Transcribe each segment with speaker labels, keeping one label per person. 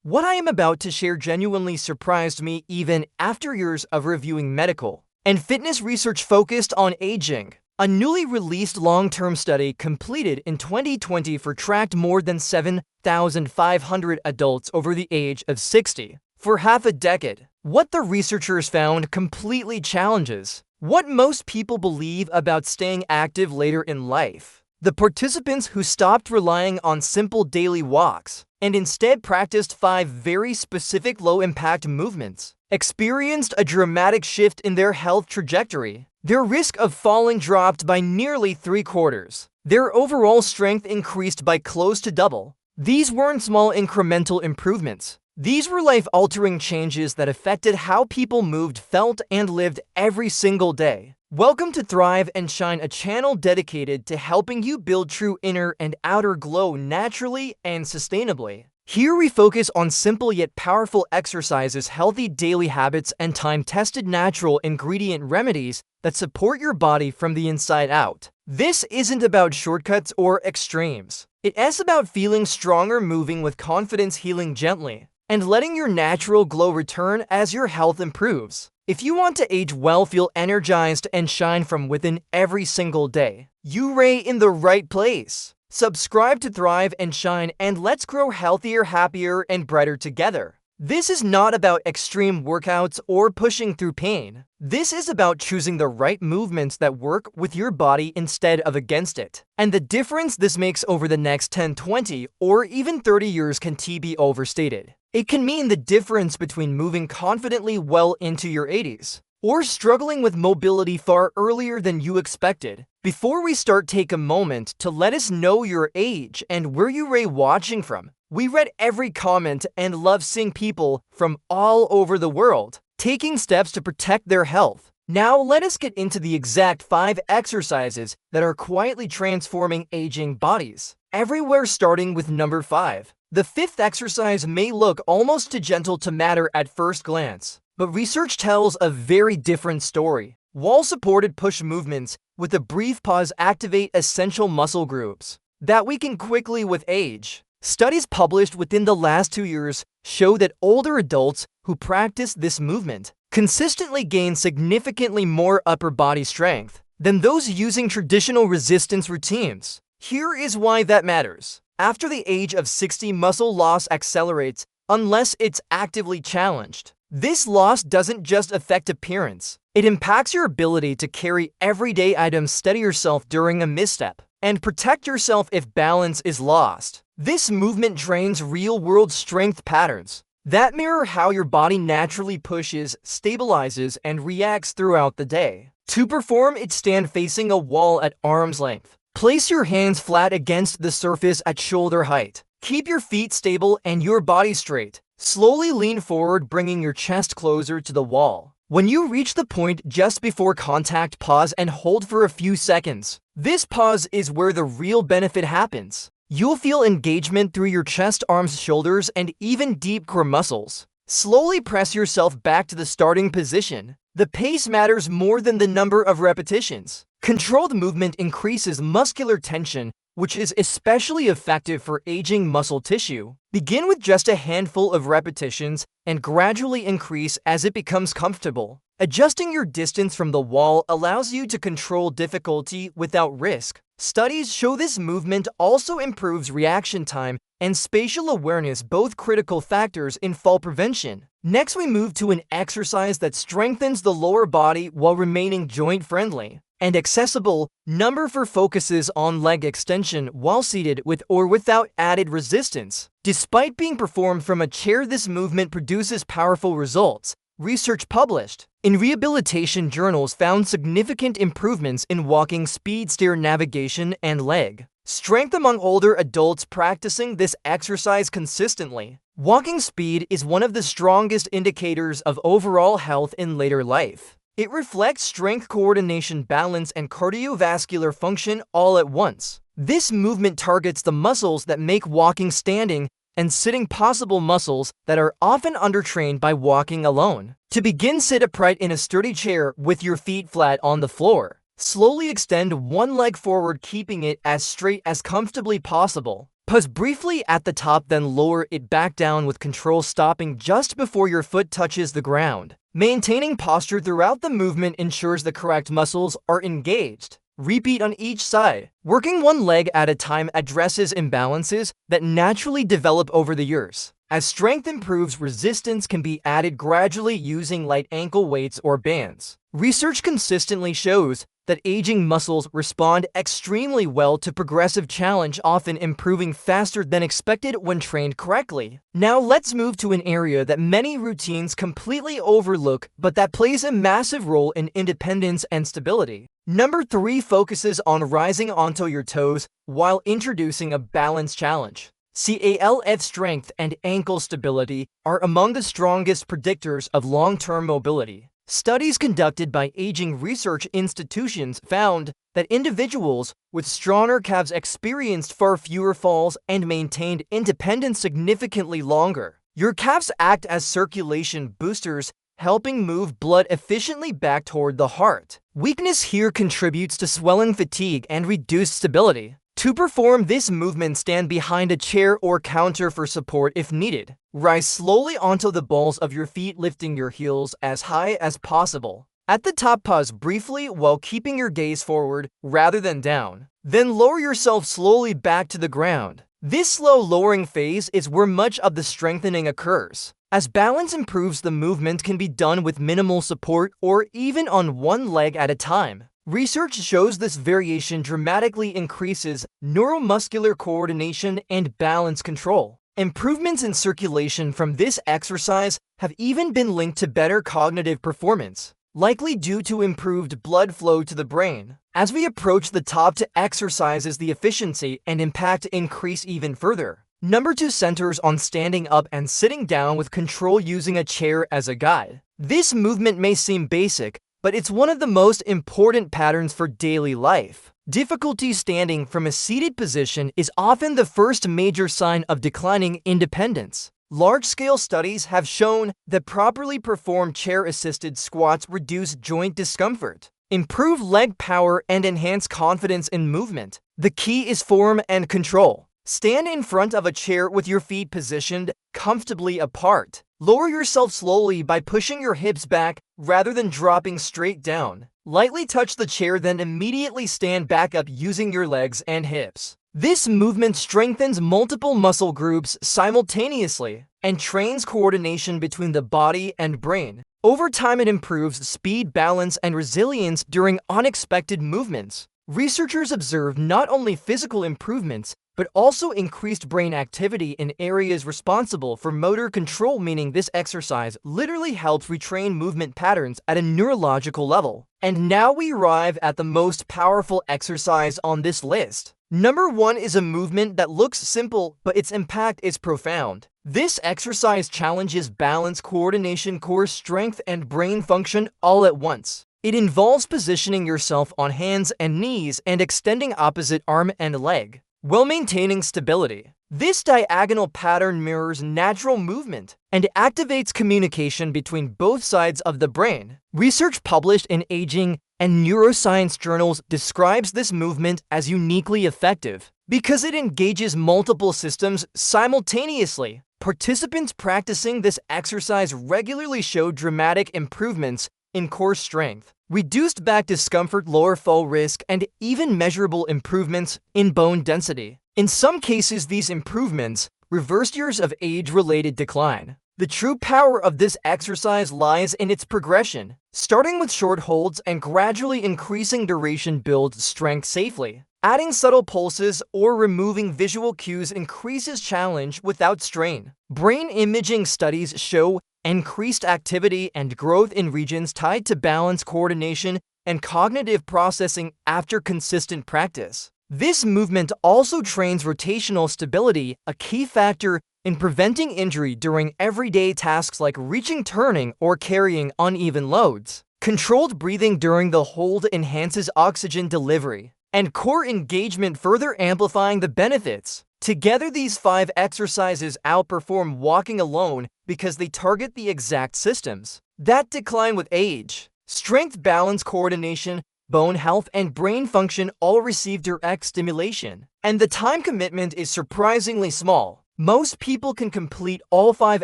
Speaker 1: What I am about to share genuinely surprised me even after years of reviewing medical and fitness research focused on aging. A newly released long-term study completed in 2020 tracked more than 7,500 adults over the age of 60 for half a decade. What the researchers found completely challenges what most people believe about staying active later in life. The participants, who stopped relying on simple daily walks and instead practiced 5 very specific low-impact movements, experienced a dramatic shift in their health trajectory. Their risk of falling dropped by nearly 3/4. Their overall strength increased by close to double. These weren't small incremental improvements. These were life-altering changes that affected how people moved, felt, and lived every single day. Welcome to Thrive and Shine, a channel dedicated to helping you build true inner and outer glow naturally and sustainably. Here we focus on simple yet powerful exercises, healthy daily habits, and time-tested natural ingredient remedies that support your body from the inside out. This isn't about shortcuts or extremes. It is about feeling stronger, moving with confidence, healing gently, and letting your natural glow return as your health improves. If you want to age well, feel energized, and shine from within every single day, you're in the right place. Subscribe to Thrive and Shine, and let's grow healthier, happier, and brighter together. This is not about extreme workouts or pushing through pain. This is about choosing the right movements that work with your body instead of against it. And the difference this makes over the next 10, 20, or even 30 years can be overstated. It can mean the difference between moving confidently well into your 80s or struggling with mobility far earlier than you expected. Before we start, take a moment to let us know your age and where you're watching from. We read every comment and love seeing people from all over the world taking steps to protect their health. Now let us get into the exact 5 exercises that are quietly transforming aging bodies everywhere, starting with number 5. The 5th exercise may look almost too gentle to matter at first glance, but research tells a very different story. Wall-supported push movements with a brief pause activate essential muscle groups that weaken quickly with age. Studies published within the last 2 years show that older adults who practice this movement consistently gain significantly more upper body strength than those using traditional resistance routines. Here is why that matters. After the age of 60, muscle loss accelerates unless it's actively challenged. This loss doesn't just affect appearance. It impacts your ability to carry everyday items, steady yourself during a misstep, and protect yourself if balance is lost. This movement drains real-world strength patterns that mirror how your body naturally pushes, stabilizes, and reacts throughout the day. To perform it, stand facing a wall at arm's length. Place your hands flat against the surface at shoulder height. Keep your feet stable and your body straight. Slowly lean forward, bringing your chest closer to the wall. When you reach the point just before contact, pause and hold for a few seconds. This pause is where the real benefit happens. You'll feel engagement through your chest, arms, shoulders, and even deep core muscles. Slowly press yourself back to the starting position. The pace matters more than the number of repetitions. Controlled movement increases muscular tension, which is especially effective for aging muscle tissue. Begin with just a handful of repetitions and gradually increase as it becomes comfortable. Adjusting your distance from the wall allows you to control difficulty without risk. Studies show this movement also improves reaction time and spatial awareness, both critical factors in fall prevention. Next, we move to an exercise that strengthens the lower body while remaining joint-friendly and accessible. Number 4 focuses on leg extension while seated, with or without added resistance. Despite being performed from a chair, this movement produces powerful results. Research published in rehabilitation journals found significant improvements in walking speed, stair navigation, and leg strength among older adults practicing this exercise consistently. Walking speed is one of the strongest indicators of overall health in later life. It reflects strength, coordination, balance, and cardiovascular function all at once. This movement targets the muscles that make walking, standing, and sitting possible, muscles that are often undertrained by walking alone. To begin, sit upright in a sturdy chair with your feet flat on the floor. Slowly extend one leg forward, keeping it as straight as comfortably possible. Pause briefly at the top, then lower it back down with control, stopping just before your foot touches the ground. Maintaining posture throughout the movement ensures the correct muscles are engaged. Repeat on each side. Working one leg at a time addresses imbalances that naturally develop over the years. As strength improves, resistance can be added gradually using light ankle weights or bands. Research consistently shows that aging muscles respond extremely well to progressive challenge, often improving faster than expected when trained correctly. Now let's move to an area that many routines completely overlook, but that plays a massive role in independence and stability. Number 3 focuses on rising onto your toes while introducing a balance challenge. Calf strength and ankle stability are among the strongest predictors of long-term mobility. Studies conducted by aging research institutions found that individuals with stronger calves experienced far fewer falls and maintained independence significantly longer. Your calves act as circulation boosters, helping move blood efficiently back toward the heart. Weakness here contributes to swelling, fatigue, and reduced stability. To perform this movement, stand behind a chair or counter for support if needed. Rise slowly onto the balls of your feet, lifting your heels as high as possible. At the top, pause briefly while keeping your gaze forward rather than down. Then lower yourself slowly back to the ground. This slow lowering phase is where much of the strengthening occurs. As balance improves, the movement can be done with minimal support or even on one leg at a time. Research shows this variation dramatically increases neuromuscular coordination and balance control. Improvements in circulation from this exercise have even been linked to better cognitive performance, likely due to improved blood flow to the brain. As we approach the top to exercises, the efficiency and impact increase even further. Number 2 centers on standing up and sitting down with control using a chair as a guide. This movement may seem basic, but it's one of the most important patterns for daily life. Difficulty standing from a seated position is often the first major sign of declining independence. Large-scale studies have shown that properly performed chair-assisted squats reduce joint discomfort, improve leg power, and enhance confidence in movement. The key is form and control. Stand in front of a chair with your feet positioned comfortably apart. Lower yourself slowly by pushing your hips back rather than dropping straight down. Lightly touch the chair, then immediately stand back up using your legs and hips. This movement strengthens multiple muscle groups simultaneously and trains coordination between the body and brain. Over time, it improves speed, balance, and resilience during unexpected movements. Researchers observed not only physical improvements, but also increased brain activity in areas responsible for motor control, meaning this exercise literally helps retrain movement patterns at a neurological level. And now we arrive at the most powerful exercise on this list. Number 1 is a movement that looks simple, but its impact is profound. This exercise challenges balance, coordination, core strength, and brain function all at once. It involves positioning yourself on hands and knees and extending opposite arm and leg, while maintaining stability. This diagonal pattern mirrors natural movement and activates communication between both sides of the brain. Research published in Aging and Neuroscience journals describes this movement as uniquely effective because it engages multiple systems simultaneously. Participants practicing this exercise regularly showed dramatic improvements in core strength, reduced back discomfort, lower fall risk, and even measurable improvements in bone density. In some cases, these improvements reversed years of age-related decline. The true power of this exercise lies in its progression. Starting with short holds and gradually increasing duration builds strength safely. Adding subtle pulses or removing visual cues increases challenge without strain. Brain imaging studies show increased activity and growth in regions tied to balance, coordination, and cognitive processing after consistent practice. This movement also trains rotational stability, a key factor in preventing injury during everyday tasks like reaching, turning, or carrying uneven loads. Controlled breathing during the hold enhances oxygen delivery and core engagement, further amplifying the benefits. Together, these 5 exercises outperform walking alone because they target the exact systems that decline with age: strength, balance, coordination, bone health, and brain function all receive direct stimulation. And the time commitment is surprisingly small. Most people can complete all 5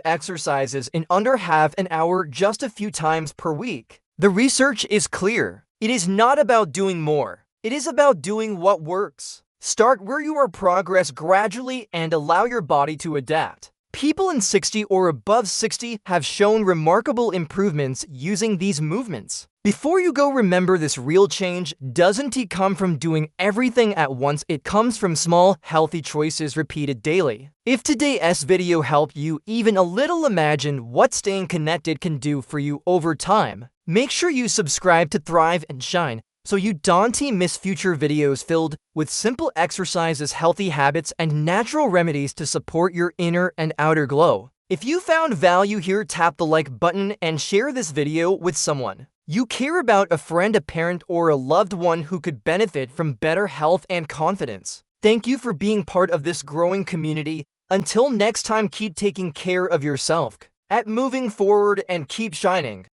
Speaker 1: exercises in under half an hour just a few times per week. The research is clear. It is not about doing more. It is about doing what works. Start where you are, progress gradually, and allow your body to adapt. People in 60 or above 60 have shown remarkable improvements using these movements. Before you go, remember this: real change doesn't come from doing everything at once. It comes from small, healthy choices repeated daily. If today's video helped you even a little, imagine what staying connected can do for you over time. Make sure you subscribe to Thrive and Shine so you don't miss future videos filled with simple exercises, healthy habits, and natural remedies to support your inner and outer glow. If you found value here, tap the like button and share this video with someone you care about, a friend, a parent, or a loved one who could benefit from better health and confidence. Thank you for being part of this growing community. Until next time, keep taking care of yourself, moving forward, and keep shining.